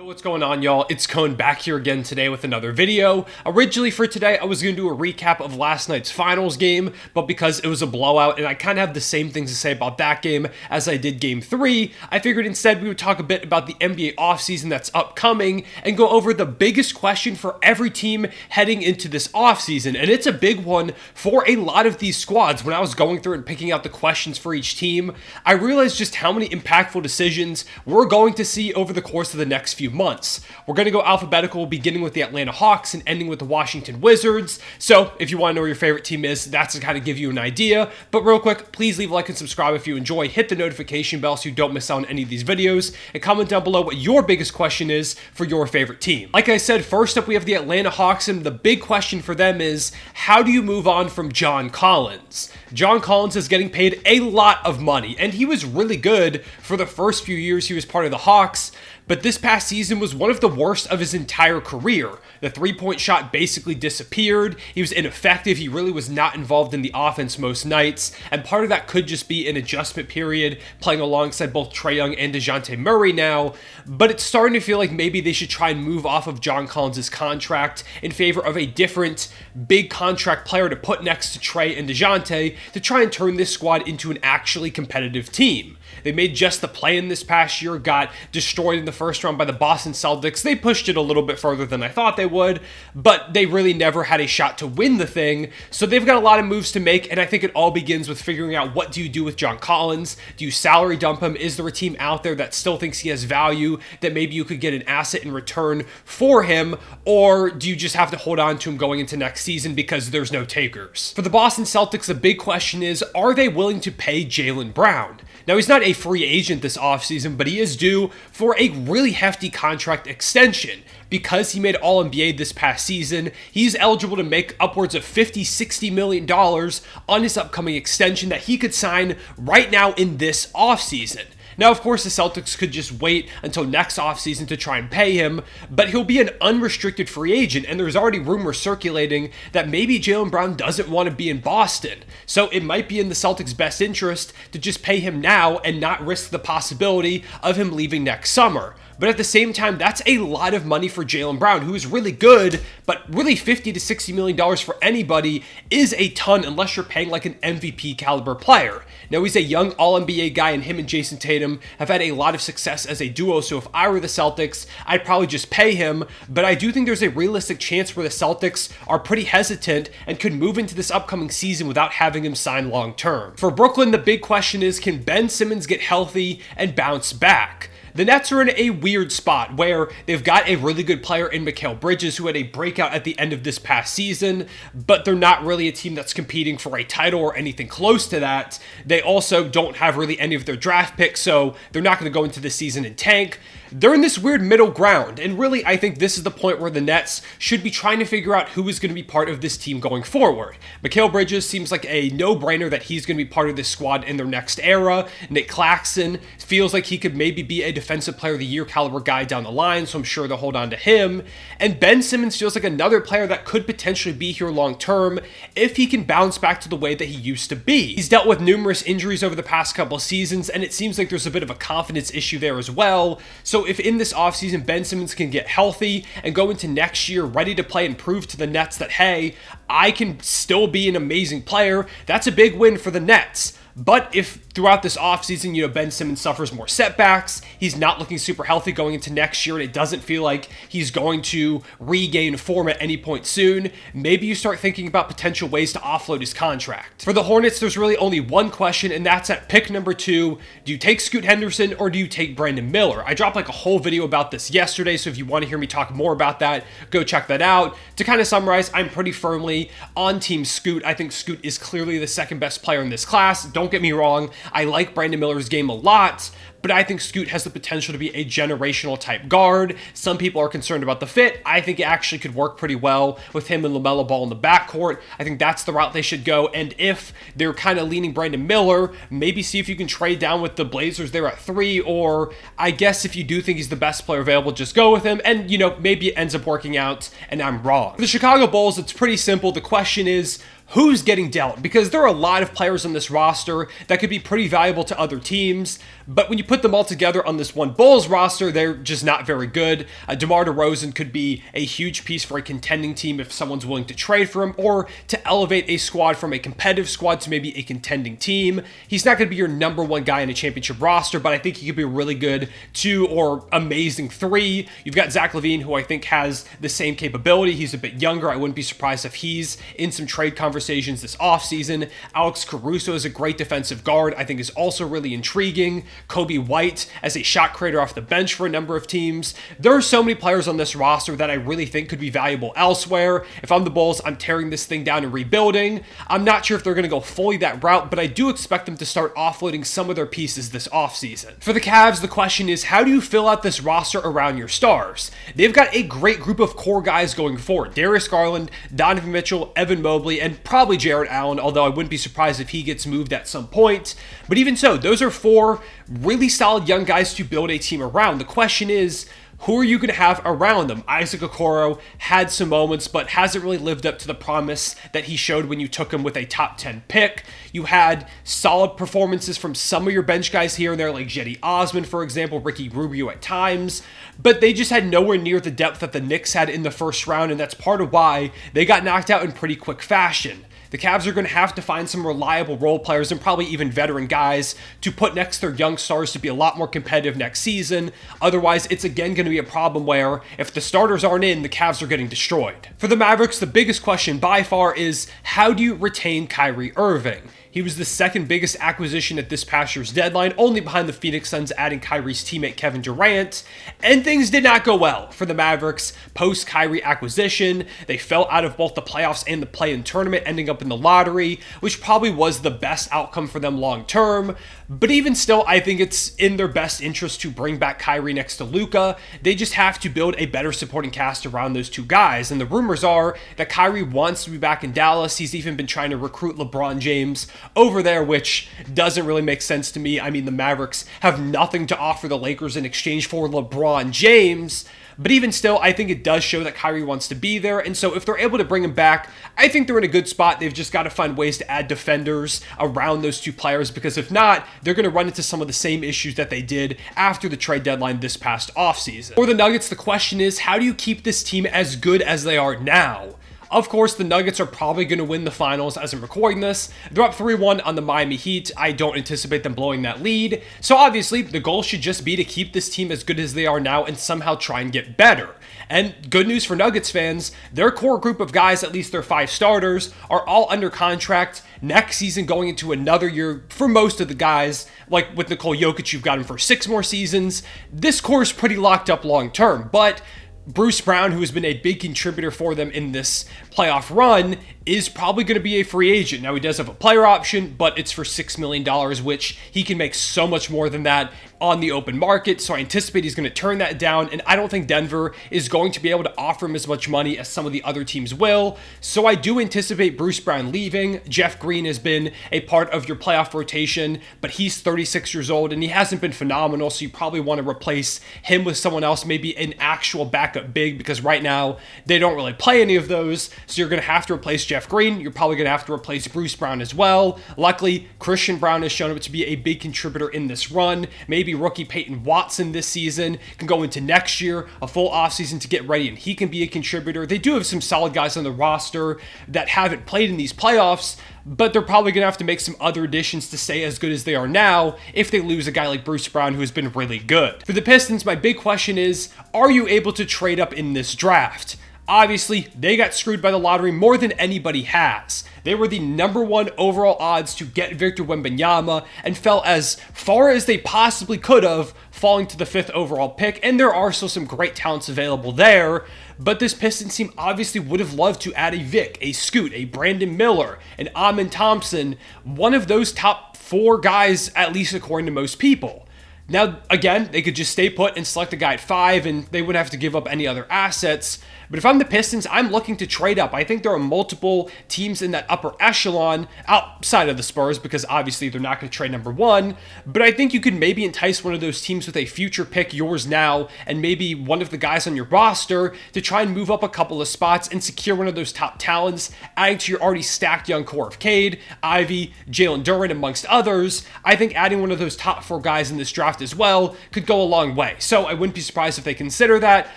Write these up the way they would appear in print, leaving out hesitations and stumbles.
What's going on, y'all? It's Cone back here again today with another video. Originally for today, I was going to do a recap of last night's finals game, but because it was a blowout and I kind of have the same things to say about that game as I did game 3, I figured instead we would talk a bit about the NBA offseason that's upcoming and go over the biggest question for every team heading into this offseason. And it's a big one for a lot of these squads. When I was going through and picking out the questions for each team, I realized just how many impactful decisions we're going to see over the course of the next few months. We're going to go alphabetical, beginning with the Atlanta Hawks and ending with the Washington Wizards. So if you want to know where your favorite team is, that's to kind of give you an idea. But real quick, please leave a like and subscribe if you enjoy. Hit the notification bell so you don't miss out on any of these videos. And comment down below what your biggest question is for your favorite team. Like I said, first up we have the Atlanta Hawks, and the big question for them is, how do you move on from John Collins? John Collins is getting paid a lot of money, and he was really good for the first few years he was part of the Hawks. But this past season was one of the worst of his entire career. The three-point shot basically disappeared. He was ineffective. He really was not involved in the offense most nights. And part of that could just be an adjustment period, playing alongside both Trae Young and DeJounte Murray now. But it's starting to feel like maybe they should try and move off of John Collins' contract in favor of a different big contract player to put next to Trae and DeJounte to try and turn this squad into an actually competitive team. They made just the play-in this past year, got destroyed in the first round by the Boston Celtics. They pushed it a little bit further than I thought they would, but they really never had a shot to win the thing. So they've got a lot of moves to make, and I think it all begins with figuring out, what do you do with John Collins? Do you salary dump him? Is there a team out there that still thinks he has value, that maybe you could get an asset in return for him? Or do you just have to hold on to him going into next season because there's no takers? For the Boston Celtics, the big question is, are they willing to pay Jaylen Brown? Now, he's not a free agent this offseason, but he is due for a really hefty contract extension. Because he made All-NBA this past season, he's eligible to make upwards of $50-60 million on his upcoming extension that he could sign right now in this offseason. Now, of course, the Celtics could just wait until next offseason to try and pay him, but he'll be an unrestricted free agent, and there's already rumors circulating that maybe Jaylen Brown doesn't want to be in Boston. So it might be in the Celtics' best interest to just pay him now and not risk the possibility of him leaving next summer. But at the same time, that's a lot of money for Jaylen Brown, who is really good, but really $50-60 million for anybody is a ton unless you're paying like an MVP caliber player. Now, he's a young All-NBA guy, and him and Jason Tatum have had a lot of success as a duo, so if I were the Celtics, I'd probably just pay him. But I do think there's a realistic chance where the Celtics are pretty hesitant and could move into this upcoming season without having him sign long-term. For Brooklyn, the big question is, can Ben Simmons get healthy and bounce back? The Nets are in a weird spot where they've got a really good player in Mikal Bridges who had a breakout at the end of this past season, but they're not really a team that's competing for a title or anything close to that. They also don't have really any of their draft picks, so they're not going to go into this season and tank. They're in this weird middle ground, and really I think this is the point where the Nets should be trying to figure out who is going to be part of this team going forward. Mikal Bridges seems like a no-brainer that he's going to be part of this squad in their next era. Nick Claxton feels like he could maybe be a Defensive Player of the Year caliber guy down the line, so I'm sure they'll hold on to him. And Ben Simmons feels like another player that could potentially be here long term if he can bounce back to the way that he used to be. He's dealt with numerous injuries over the past couple of seasons, and it seems like there's a bit of a confidence issue there as well. So if in this offseason Ben Simmons can get healthy and go into next year ready to play and prove to the Nets that, hey, I can still be an amazing player, that's a big win for the Nets. But if throughout this offseason, Ben Simmons suffers more setbacks, he's not looking super healthy going into next year, and it doesn't feel like he's going to regain form at any point soon, maybe you start thinking about potential ways to offload his contract. For the Hornets, there's really only one question, and that's at pick number 2. Do you take Scoot Henderson or do you take Brandon Miller? I dropped like a whole video about this yesterday, so if you want to hear me talk more about that, go check that out. To kind of summarize, I'm pretty firmly on Team Scoot. I think Scoot is clearly the second best player in this class. Don't get me wrong, I like Brandon Miller's game a lot, but I think Scoot has the potential to be a generational type guard. Some people are concerned about the fit. I think it actually could work pretty well with him and LaMelo Ball in the backcourt. I think that's the route they should go, and if they're kind of leaning Brandon Miller, maybe see if you can trade down with the Blazers there at 3, or I guess if you do think he's the best player available, just go with him, and maybe it ends up working out and I'm wrong. For the Chicago Bulls, it's pretty simple. The question is, who's getting dealt, because there are a lot of players on this roster that could be pretty valuable to other teams, but when you put them all together on this one Bulls roster, they're just not very good. DeMar DeRozan could be a huge piece for a contending team if someone's willing to trade for him, or to elevate a squad from a competitive squad to maybe a contending team. He's not going to be your number one guy in a championship roster, but I think he could be a really good 2 or amazing 3. You've got Zach LaVine, who I think has the same capability. He's a bit younger. I wouldn't be surprised if he's in some trade conversations this offseason. Alex Caruso is a great defensive guard. I think is also really intriguing. Kobe White as a shot creator off the bench for a number of teams. There are so many players on this roster that I really think could be valuable elsewhere. If I'm the Bulls, I'm tearing this thing down and rebuilding. I'm not sure if they're going to go fully that route, but I do expect them to start offloading some of their pieces this offseason. For the Cavs, the question is, how do you fill out this roster around your stars? They've got a great group of core guys going forward. Darius Garland, Donovan Mitchell, Evan Mobley, and probably Jarrett Allen, although I wouldn't be surprised if he gets moved at some point. But even so, those are 4 really solid young guys to build a team around. The question is, who are you going to have around them? Isaac Okoro had some moments, but hasn't really lived up to the promise that he showed when you took him with a top 10 pick. You had solid performances from some of your bench guys here and there, like Jetty Osman, for example, Ricky Rubio at times, but they just had nowhere near the depth that the Knicks had in the first round, and that's part of why they got knocked out in pretty quick fashion. The Cavs are going to have to find some reliable role players and probably even veteran guys to put next to their young stars to be a lot more competitive next season. Otherwise, it's again going to be a problem where if the starters aren't in, the Cavs are getting destroyed. For the Mavericks, the biggest question by far is, how do you retain Kyrie Irving? He was the second biggest acquisition at this past year's deadline, only behind the Phoenix Suns adding Kyrie's teammate Kevin Durant, and things did not go well for the Mavericks post-Kyrie acquisition. They fell out of both the playoffs and the play-in tournament, ending up in the lottery, which probably was the best outcome for them long-term. But even still, I think it's in their best interest to bring back Kyrie next to Luka. They just have to build a better supporting cast around those two guys, and the rumors are that Kyrie wants to be back in Dallas. He's even been trying to recruit LeBron James over there, which doesn't really make sense to me. I mean, the Mavericks have nothing to offer the Lakers in exchange for LeBron James, but even still, I think it does show that Kyrie wants to be there, and so if they're able to bring him back, I think they're in a good spot. They've just got to find ways to add defenders around those two players, because if not, they're going to run into some of the same issues that they did after the trade deadline this past offseason. For the Nuggets, the question is, how do you keep this team as good as they are now? Of course, the Nuggets are probably going to win the finals as I'm recording this. They're up 3-1 on the Miami Heat. I don't anticipate them blowing that lead. So obviously, the goal should just be to keep this team as good as they are now and somehow try and get better. And good news for Nuggets fans, their core group of guys, at least their 5 starters, are all under contract next season, going into another year for most of the guys. Like with Nikola Jokic, you've got him for 6 more seasons. This core is pretty locked up long term, but Bruce Brown, who has been a big contributor for them in this playoff run, is probably going to be a free agent. Now, he does have a player option, but it's for $6 million, which he can make so much more than that on the open market. So I anticipate he's going to turn that down, and I don't think Denver is going to be able to offer him as much money as some of the other teams will. So I do anticipate Bruce Brown leaving. Jeff Green has been a part of your playoff rotation, but he's 36 years old, and he hasn't been phenomenal, so you probably want to replace him with someone else, maybe an actual backup big, because right now they don't really play any of those. So you're going to have to replace Jeff Green. You're probably going to have to replace Bruce Brown as well. Luckily, Christian Brown has shown up to be a big contributor in this run. Maybe rookie Peyton Watson this season can go into next year, a full offseason to get ready, and he can be a contributor. They do have some solid guys on the roster that haven't played in these playoffs, but they're probably going to have to make some other additions to stay as good as they are now if they lose a guy like Bruce Brown, who has been really good. For the Pistons, my big question is, are you able to trade up in this draft? Obviously, they got screwed by the lottery more than anybody has. They were the number 1 overall odds to get Victor Wembanyama and fell as far as they possibly could have, falling to the 5th overall pick, and there are still some great talents available there, but this Pistons team obviously would have loved to add a Vic, a Scoot, a Brandon Miller, an Amen Thompson, one of those top 4 guys, at least according to most people. Now, again, they could just stay put and select a guy at 5, and they wouldn't have to give up any other assets. But if I'm the Pistons, I'm looking to trade up. I think there are multiple teams in that upper echelon outside of the Spurs, because obviously they're not going to trade number 1. But I think you could maybe entice one of those teams with a future pick, yours now, and maybe one of the guys on your roster to try and move up a couple of spots and secure one of those top talents, adding to your already stacked young core of Cade, Ivy, Jalen Duren, amongst others. I think adding one of those top 4 guys in this draft as well could go a long way. So I wouldn't be surprised if they consider that.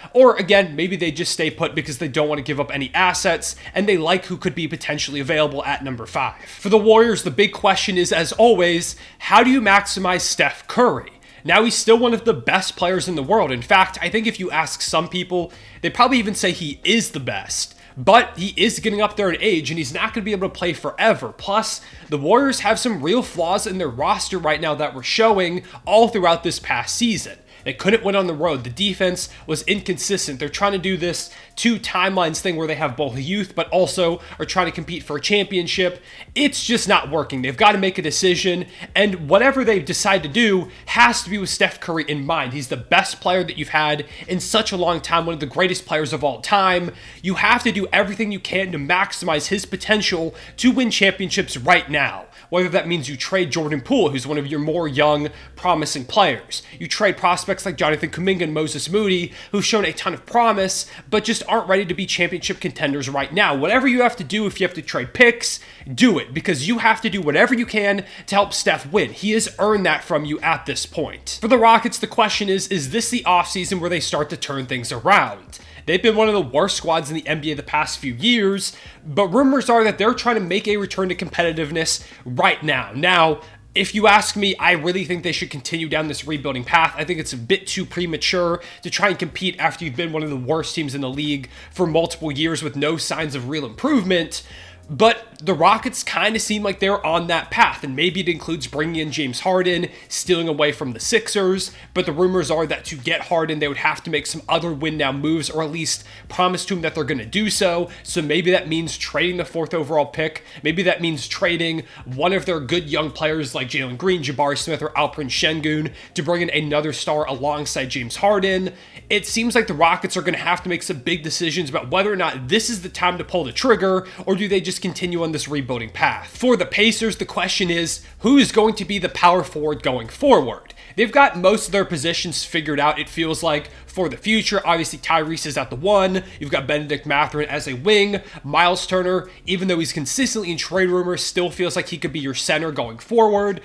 Or again, maybe they just stay put because they don't want to give up any assets and they like who could be potentially available at number 5. For the Warriors, the big question is, as always, how do you maximize Steph Curry? Now, he's still one of the best players in the world. In fact, I think if you ask some people, they'd probably even say he is the best. But he is getting up there in age, and he's not going to be able to play forever. Plus, the Warriors have some real flaws in their roster right now that were showing all throughout this past season. They couldn't win on the road. The defense was inconsistent. They're trying to do this 2 timelines thing where they have both youth but also are trying to compete for a championship. It's just not working. They've got to make a decision, and whatever they decide to do has to be with Steph Curry in mind. He's the best player that you've had in such a long time, one of the greatest players of all time. You have to do everything you can to maximize his potential to win championships right now. Whether that means you trade Jordan Poole, who's one of your more young, promising players. You trade prospects like Jonathan Kuminga and Moses Moody, who've shown a ton of promise, but just aren't ready to be championship contenders right now. Whatever you have to do, if you have to trade picks, do it, because you have to do whatever you can to help Steph win. He has earned that from you at this point. For the Rockets, the question is this the offseason where they start to turn things around? They've been one of the worst squads in the NBA the past few years, but rumors are that they're trying to make a return to competitiveness right now. Now, if you ask me, I really think they should continue down this rebuilding path. I think it's a bit too premature to try and compete after you've been one of the worst teams in the league for multiple years with no signs of real improvement. But the Rockets kind of seem like they're on that path, and maybe it includes bringing in James Harden, stealing away from the Sixers, but the rumors are that to get Harden, they would have to make some other win-now moves, or at least promise to him that they're going to do so. So maybe that means trading the 4th overall pick. Maybe that means trading one of their good young players like Jalen Green, Jabari Smith, or Alperen Şengün to bring in another star alongside James Harden. It seems like the Rockets are going to have to make some big decisions about whether or not this is the time to pull the trigger, or do they just continue on this rebuilding path. For the Pacers, the question is, who is going to be the power forward going forward? They've got most of their positions figured out, it feels like, for the future. Obviously, Tyrese is at the 1. You've got Benedict Mathurin as a wing. Miles Turner, even though he's consistently in trade rumors, still feels like he could be your center going forward.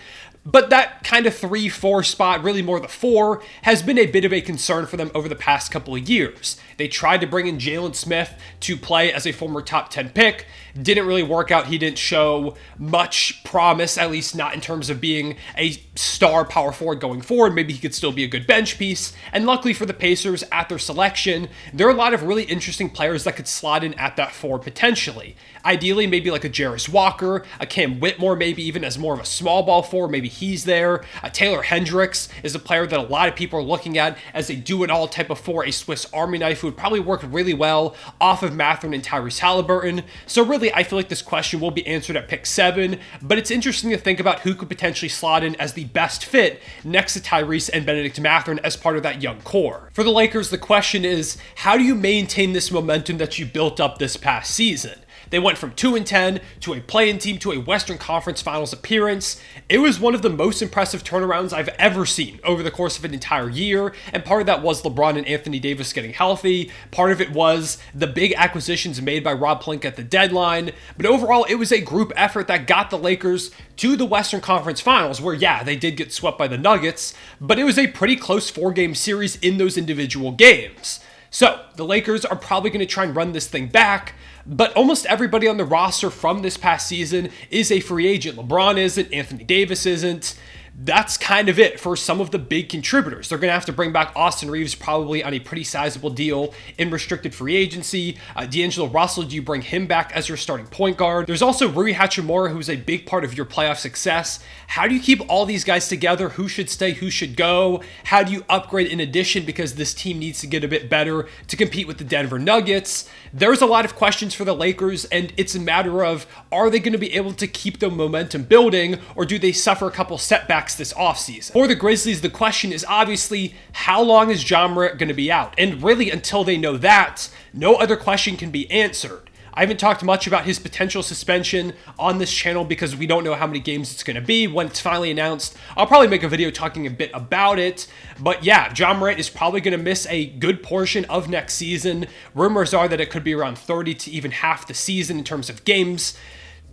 But that kind of 3-4 spot, really more the 4, has been a bit of a concern for them over the past couple of years. They tried to bring in Jalen Smith to play as a former top 10 pick. Didn't really work out. He didn't show much promise, at least not in terms of being a star power forward going forward. Maybe he could still be a good bench piece. And luckily for the Pacers, at their selection, there are a lot of really interesting players that could slot in at that 4 potentially. Ideally, maybe like a Jarris Walker, a Cam Whitmore, maybe even as more of a small ball 4, maybe he's there. Taylor Hendricks is a player that a lot of people are looking at as a do-it-all type of 4, a Swiss Army knife who would probably work really well off of Mathurin and Tyrese Halliburton. So really, I feel like this question will be answered at pick 7, but it's interesting to think about who could potentially slot in as the best fit next to Tyrese and Benedict Mathurin as part of that young core. For the Lakers, the question is, how do you maintain this momentum that you built up this past season? They went from 2-10 to a play-in team to a Western Conference Finals appearance. It was one of the most impressive turnarounds I've ever seen over the course of an entire year, and part of that was LeBron and Anthony Davis getting healthy. Part of it was the big acquisitions made by Rob Pelinka at the deadline, but overall it was a group effort that got the Lakers to the Western Conference Finals, where yeah, they did get swept by the Nuggets, but it was a pretty close 4-game series in those individual games. So, the Lakers are probably going to try and run this thing back, but almost everybody on the roster from this past season is a free agent. LeBron isn't, Anthony Davis isn't. That's kind of it for some of the big contributors. They're going to have to bring back Austin Reeves probably on a pretty sizable deal in restricted free agency. D'Angelo Russell, do you bring him back as your starting point guard? There's also Rui Hachimura, who's a big part of your playoff success. How do you keep all these guys together? Who should stay? Who should go? How do you upgrade in addition, because this team needs to get a bit better to compete with the Denver Nuggets? There's a lot of questions for the Lakers, and it's a matter of, are they going to be able to keep the momentum building, or do they suffer a couple setbacks max this offseason. For the Grizzlies, the question is obviously, how long is Ja Morant going to be out? And really, until they know that, no other question can be answered. I haven't talked much about his potential suspension on this channel because we don't know how many games it's going to be. When it's finally announced, I'll probably make a video talking a bit about it. But yeah, Ja Morant is probably going to miss a good portion of next season. Rumors are that it could be around 30 to even half the season in terms of games.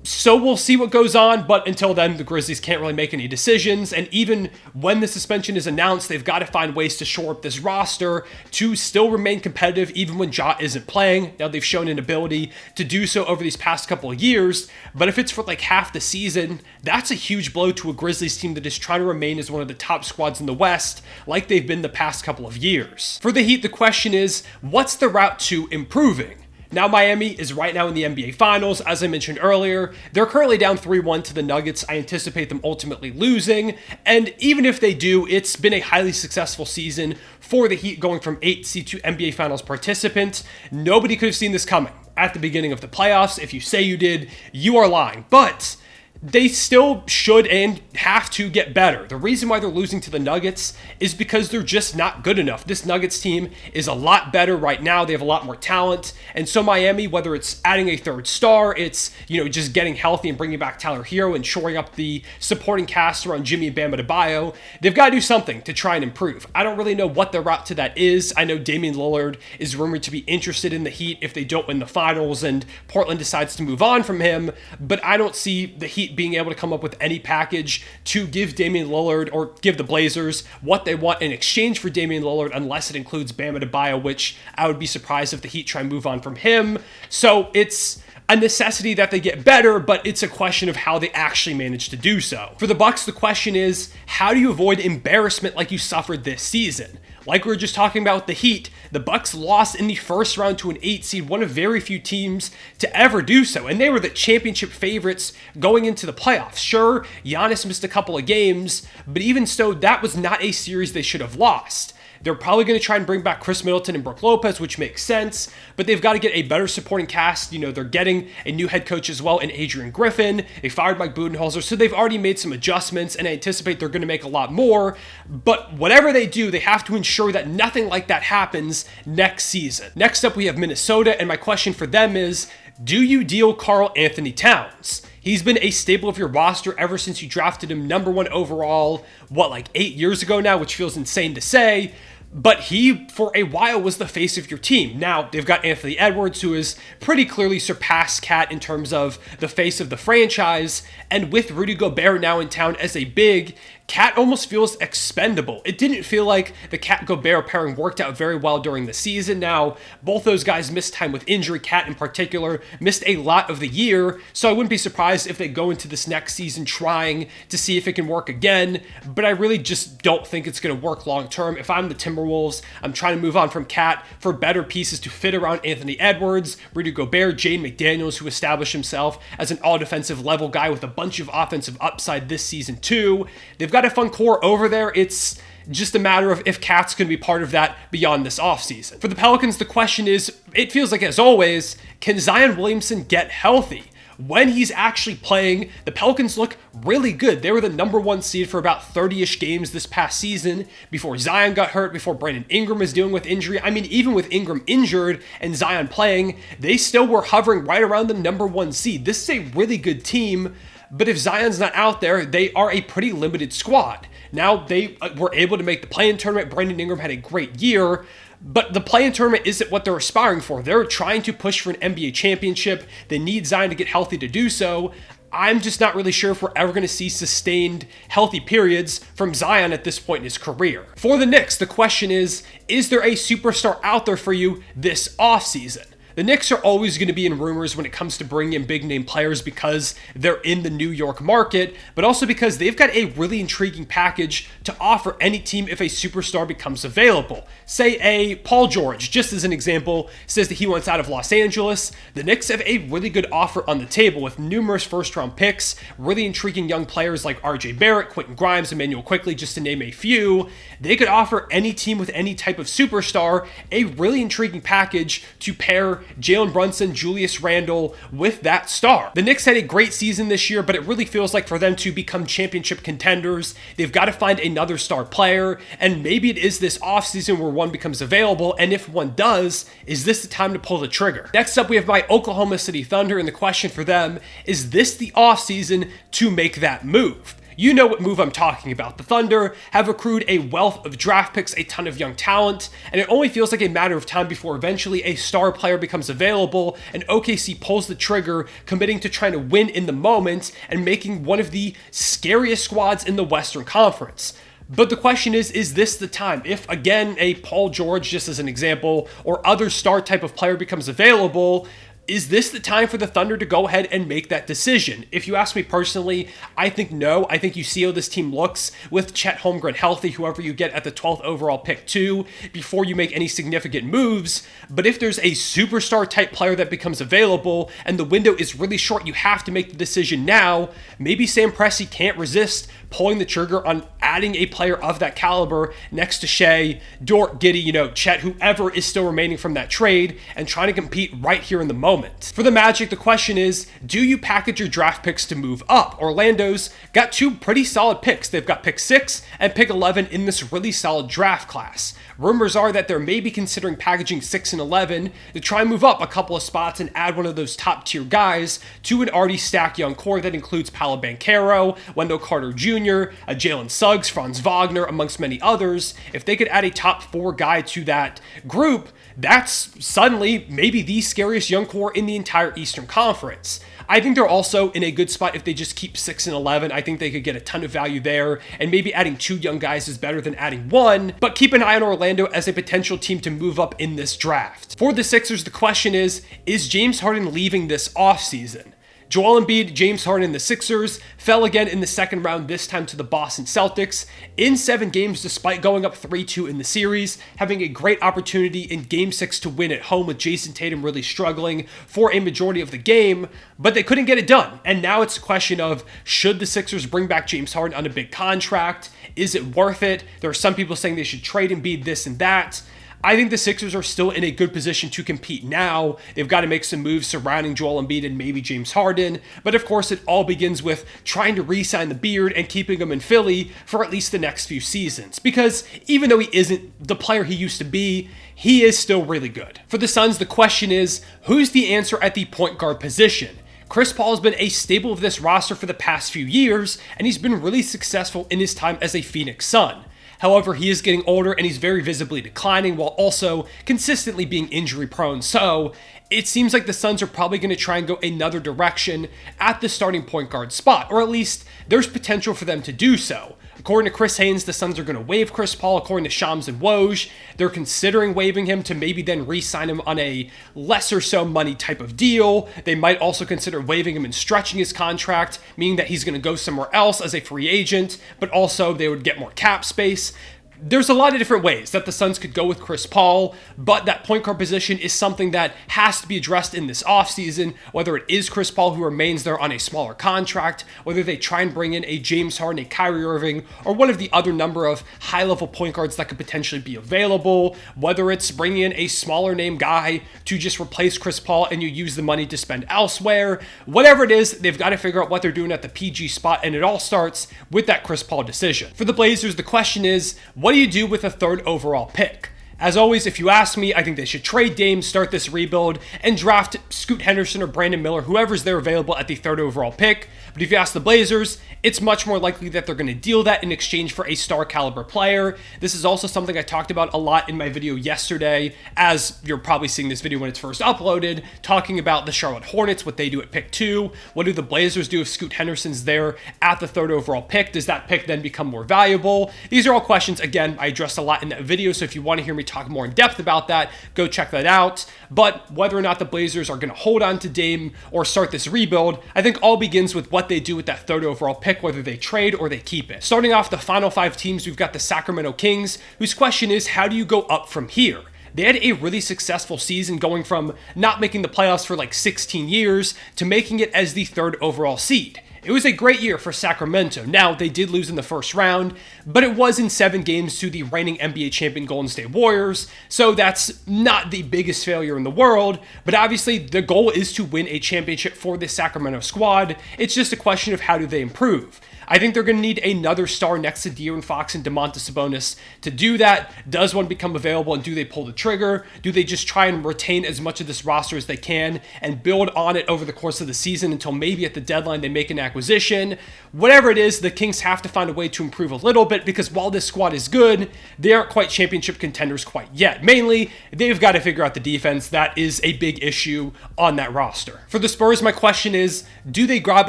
So we'll see what goes on, but until then, the Grizzlies can't really make any decisions, and even when the suspension is announced, they've got to find ways to shore up this roster to still remain competitive even when Ja isn't playing. Now, they've shown an ability to do so over these past couple of years, but if it's for like half the season, that's a huge blow to a Grizzlies team that is trying to remain as one of the top squads in the West, like they've been the past couple of years. For the Heat, the question is, what's the route to improving? Now, Miami is right now in the NBA Finals. As I mentioned earlier, they're currently down 3-1 to the Nuggets. I anticipate them ultimately losing. And even if they do, it's been a highly successful season for the Heat, going from 8th seed to NBA Finals participant. Nobody could have seen this coming at the beginning of the playoffs. If you say you did, you are lying. But they still should and have to get better. The reason why they're losing to the Nuggets is because they're just not good enough. This Nuggets team is a lot better right now. They have a lot more talent. And so Miami, whether it's adding a third star, it's, just getting healthy and bringing back Tyler Hero and shoring up the supporting cast around Jimmy and Bam Adebayo, they've got to do something to try and improve. I don't really know what the route to that is. I know Damian Lillard is rumored to be interested in the Heat if they don't win the finals and Portland decides to move on from him, but I don't see the Heat being able to come up with any package to give Damian Lillard or give the Blazers what they want in exchange for Damian Lillard, unless it includes Bam Adebayo, which I would be surprised if the Heat try and move on from him. So it's a necessity that they get better, but it's a question of how they actually manage to do so. For the Bucks, the question is, how do you avoid embarrassment like you suffered this season? Like we were just talking about with the Heat, the Bucks lost in the first round to an 8 seed, one of very few teams to ever do so, and they were the championship favorites going into the playoffs. Sure, Giannis missed a couple of games, but even so, that was not a series they should have lost. They're probably going to try and bring back Chris Middleton and Brook Lopez, which makes sense, but they've got to get a better supporting cast. They're getting a new head coach as well in Adrian Griffin. They fired Mike Budenholzer, so they've already made some adjustments, and I anticipate they're going to make a lot more. But whatever they do, they have to ensure that nothing like that happens next season. Next up, we have Minnesota, and my question for them is, do you deal Karl Anthony Towns? He's been a staple of your roster ever since you drafted him number 1 overall, 8 years ago now, which feels insane to say. But he, for a while, was the face of your team. Now, they've got Anthony Edwards, who has pretty clearly surpassed Cat in terms of the face of the franchise. And with Rudy Gobert now in town as a big, Cat almost feels expendable. It didn't feel like the Cat-Gobert pairing worked out very well during the season. Now, both those guys missed time with injury. Cat in particular missed a lot of the year, so I wouldn't be surprised if they go into this next season trying to see if it can work again, but I really just don't think it's going to work long-term. If I'm the Timberwolves, I'm trying to move on from Cat for better pieces to fit around Anthony Edwards, Rudy Gobert, Jaden McDaniels, who established himself as an all-defensive level guy with a bunch of offensive upside this season too. They've got a fun core over there. It's just a matter of if Cat's going to be part of that beyond this offseason. For the Pelicans, the question is, it feels like, as always, can Zion Williamson get healthy? When he's actually playing, the Pelicans look really good. They were the number 1 seed for about 30-ish games this past season before Zion got hurt, before Brandon Ingram was dealing with injury. I mean, even with Ingram injured and Zion playing, they still were hovering right around the number 1 seed. This is a really good team, but if Zion's not out there, they are a pretty limited squad. Now, they were able to make the play-in tournament. Brandon Ingram had a great year, but the play-in tournament isn't what they're aspiring for. They're trying to push for an NBA championship. They need Zion to get healthy to do so. I'm just not really sure if we're ever going to see sustained healthy periods from Zion at this point in his career. For the Knicks, the question is there a superstar out there for you this offseason? The Knicks are always going to be in rumors when it comes to bringing in big-name players because they're in the New York market, but also because they've got a really intriguing package to offer any team if a superstar becomes available. Say a Paul George, just as an example, says that he wants out of Los Angeles. The Knicks have a really good offer on the table with numerous first-round picks, really intriguing young players like RJ Barrett, Quentin Grimes, Emmanuel Quickley, just to name a few. They could offer any team with any type of superstar a really intriguing package to pair Jalen Brunson, Julius Randle with that star. The Knicks had a great season this year, but it really feels like for them to become championship contenders, they've got to find another star player, and maybe it is this offseason where one becomes available, and if one does, is this the time to pull the trigger? Next up, we have my Oklahoma City Thunder, and the question for them, is this the offseason to make that move? You know what move I'm talking about. The Thunder have accrued a wealth of draft picks, a ton of young talent, and it only feels like a matter of time before eventually a star player becomes available and OKC pulls the trigger, committing to trying to win in the moment and making one of the scariest squads in the Western Conference. But the question is this the time? If, again, a Paul George, just as an example, or other star type of player becomes available, is this the time for the Thunder to go ahead and make that decision? If you ask me personally, I think no. I think you see how this team looks with Chet Holmgren healthy, whoever you get at the 12th overall pick too, before you make any significant moves. But if there's a superstar type player that becomes available and the window is really short, you have to make the decision now. Maybe Sam Presti can't resist pulling the trigger on adding a player of that caliber next to Shea, Dort, Giddey, Chet, whoever is still remaining from that trade, and trying to compete right here in the moment. For the Magic, the question is, do you package your draft picks to move up? Orlando's got two pretty solid picks. They've got pick 6 and pick 11 in this really solid draft class. Rumors are that they're maybe considering packaging 6 and 11 to try and move up a couple of spots and add one of those top tier guys to an already stacked young core that includes Paolo Banchero, Wendell Carter Jr., Jalen Suggs, Franz Wagner, amongst many others. If they could add a top 4 guy to that group, that's suddenly maybe the scariest young core in the entire Eastern Conference. I think they're also in a good spot if they just keep 6 and 11. I think they could get a ton of value there, and maybe adding 2 young guys is better than adding 1, but keep an eye on Orlando as a potential team to move up in this draft. For the Sixers, the question is James Harden leaving this offseason? Joel Embiid, James Harden, and the Sixers fell again in the second round, this time to the Boston Celtics, in 7 games despite going up 3-2 in the series, having a great opportunity in Game 6 to win at home with Jason Tatum really struggling for a majority of the game, but they couldn't get it done. And now it's a question of, should the Sixers bring back James Harden on a big contract? Is it worth it? There are some people saying they should trade Embiid, this and that. I think the Sixers are still in a good position to compete now. They've got to make some moves surrounding Joel Embiid and maybe James Harden. But of course, it all begins with trying to re-sign the Beard and keeping him in Philly for at least the next few seasons. Because even though he isn't the player he used to be, he is still really good. For the Suns, the question is, who's the answer at the point guard position? Chris Paul has been a staple of this roster for the past few years, and he's been really successful in his time as a Phoenix Sun. However, he is getting older and he's very visibly declining while also consistently being injury prone. So it seems like the Suns are probably going to try and go another direction at the starting point guard spot, or at least there's potential for them to do so. According to Chris Haynes, the Suns are going to waive Chris Paul. According to Shams and Woj, they're considering waiving him to maybe then re-sign him on a lesser so money type of deal. They might also consider waiving him and stretching his contract, meaning that he's going to go somewhere else as a free agent, but also they would get more cap space. There's a lot of different ways that the Suns could go with Chris Paul, but that point guard position is something that has to be addressed in this offseason, whether it is Chris Paul who remains there on a smaller contract, whether they try and bring in a James Harden, a Kyrie Irving, or one of the other number of high-level point guards that could potentially be available, whether it's bringing in a smaller name guy to just replace Chris Paul and you use the money to spend elsewhere. Whatever it is, they've got to figure out what they're doing at the PG spot, and it all starts with that Chris Paul decision. For the Blazers, the question is, what do you do with a 3rd overall pick? As always, if you ask me, I think they should trade Dame, start this rebuild, and draft Scoot Henderson or Brandon Miller, whoever's there available at the 3rd overall pick. But if you ask the Blazers, it's much more likely that they're going to deal that in exchange for a star caliber player. This is also something I talked about a lot in my video yesterday, as you're probably seeing this video when it's first uploaded, talking about the Charlotte Hornets, what they do at pick 2. What do the Blazers do if Scoot Henderson's there at the 3rd overall pick? Does that pick then become more valuable? These are all questions, again, I addressed a lot in that video, so if you want to hear me talk more in depth about that, go check that out. But whether or not the Blazers are going to hold on to Dame or start this rebuild, I think all begins with what they do with that 3rd overall pick, whether they trade or they keep it. Starting off the final 5 teams, we've got the Sacramento Kings, whose question is, how do you go up from here? They had a really successful season, going from not making the playoffs for like 16 years to making it as the 3rd overall seed. it was a great year for Sacramento. Now, they did lose in the first round, but it was in 7 games to the reigning NBA champion Golden State Warriors, so that's not the biggest failure in the world, but obviously the goal is to win a championship for this Sacramento squad. It's just a question of how do they improve. I think they're going to need another star next to De'Aaron Fox and Domantas Sabonis to do that. Does one become available, and do they pull the trigger? Do they just try and retain as much of this roster as they can and build on it over the course of the season until maybe at the deadline they make an acquisition? Whatever it is, the Kings have to find a way to improve a little bit, because while this squad is good, they aren't quite championship contenders quite yet. Mainly, they've got to figure out the defense. That is a big issue on that roster. For the Spurs, my question is, do they grab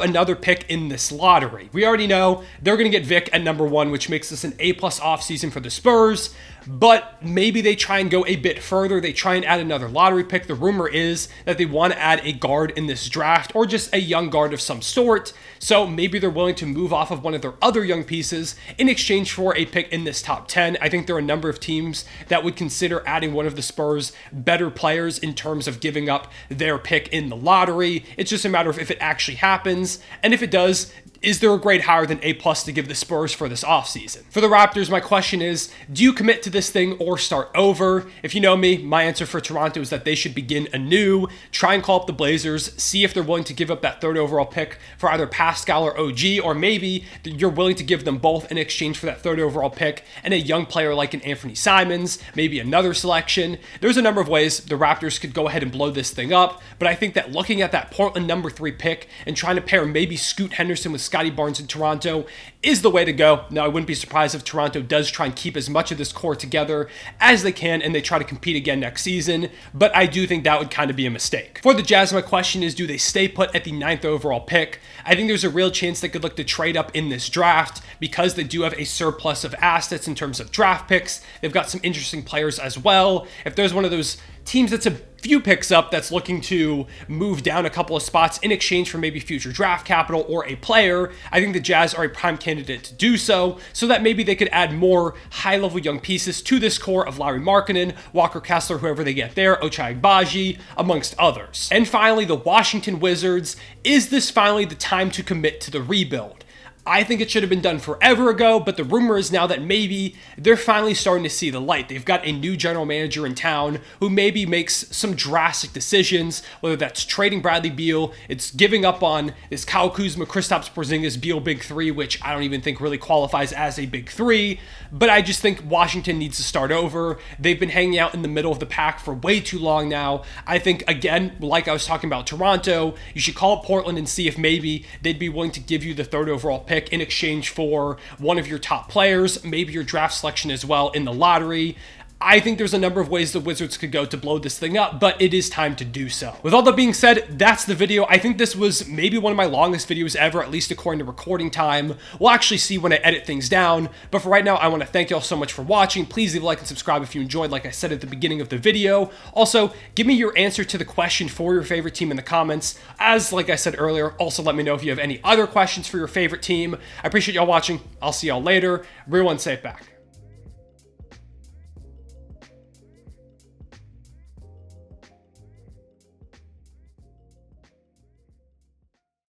another pick in this lottery? We already know they're going to get Vic at number 1, which makes this an A+ offseason for the Spurs, but maybe they try and go a bit further. They try and add another lottery pick. The rumor is that they want to add a guard in this draft, or just a young guard of some sort, so maybe they're willing to move off of one of their other young pieces in exchange for a pick in this top 10. I think there are a number of teams that would consider adding one of the Spurs' better players in terms of giving up their pick in the lottery. It's just a matter of if it actually happens, and if it does, is there a grade higher than A+ to give the Spurs for this offseason? For the Raptors, my question is, do you commit to this thing or start over? If you know me, my answer for Toronto is that they should begin anew, try and call up the Blazers, see if they're willing to give up that 3rd overall pick for either Pascal or OG, or maybe you're willing to give them both in exchange for that 3rd overall pick and a young player like an Anthony Simons, maybe another selection. There's a number of ways the Raptors could go ahead and blow this thing up, but I think that looking at that Portland number 3 pick and trying to pair maybe Scoot Henderson with Scotty Barnes in Toronto is the way to go. Now, I wouldn't be surprised if Toronto does try and keep as much of this core together as they can and they try to compete again next season, but I do think that would kind of be a mistake. For the Jazz, my question is, do they stay put at the 9th overall pick? I think there's a real chance they could look to trade up in this draft because they do have a surplus of assets in terms of draft picks. They've got some interesting players as well. If there's one of those teams that's a few picks up that's looking to move down a couple of spots in exchange for maybe future draft capital or a player, I think the Jazz are a prime candidate to do so that maybe they could add more high-level young pieces to this core of Lauri Markkanen, Walker Kessler, whoever they get there, Ochai Agbaji, amongst others. And finally, the Washington Wizards. Is this finally the time to commit to the rebuild? I think it should have been done forever ago, but the rumor is now that maybe they're finally starting to see the light. They've got a new general manager in town who maybe makes some drastic decisions, whether that's trading Bradley Beal, it's giving up on this Kyle Kuzma, Kristaps Porzingis, Beal big 3, which I don't even think really qualifies as a big 3, but I just think Washington needs to start over. They've been hanging out in the middle of the pack for way too long now. I think, again, like I was talking about Toronto, you should call up Portland and see if maybe they'd be willing to give you the 3rd overall pick in exchange for one of your top players, maybe your draft selection as well in the lottery. I think there's a number of ways the Wizards could go to blow this thing up, but it is time to do so. With all that being said, that's the video. I think this was maybe one of my longest videos ever, at least according to recording time. We'll actually see when I edit things down, but for right now, I want to thank y'all so much for watching. Please leave a like and subscribe if you enjoyed, like I said at the beginning of the video. Also, give me your answer to the question for your favorite team in the comments. As like I said earlier, also let me know if you have any other questions for your favorite team. I appreciate y'all watching. I'll see y'all later. Everyone safe back.